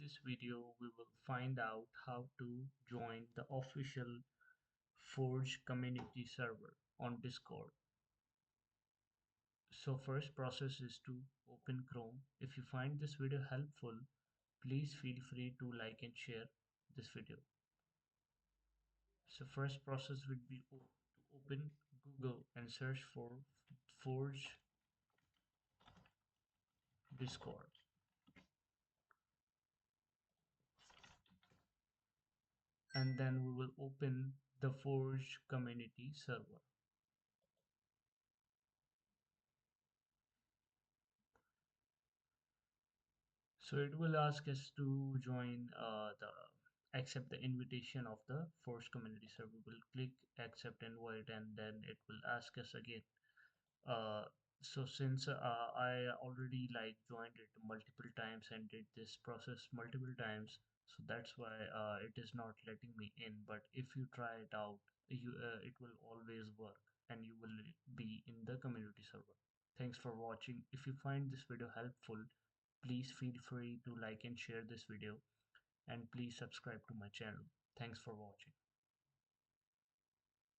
this video, we will find out how to join the official Forge community server on Discord. So first process is to open Chrome. If you find this video helpful, please feel free to like and share this video. So first process would be to open Google and search for Forge Discord. And then we will open the Forge community server. So it will ask us to join accept the invitation of the Forge community server. We'll click accept invite and then it will ask us again. Uh, so since I already like joined it multiple times and did this process multiple times, so that's why it is not letting me in. But if you try it out, it will always work and you will be in the community server. Thanks for watching. If you find this video helpful, please feel free to like and share this video and please subscribe to my channel. Thanks for watching.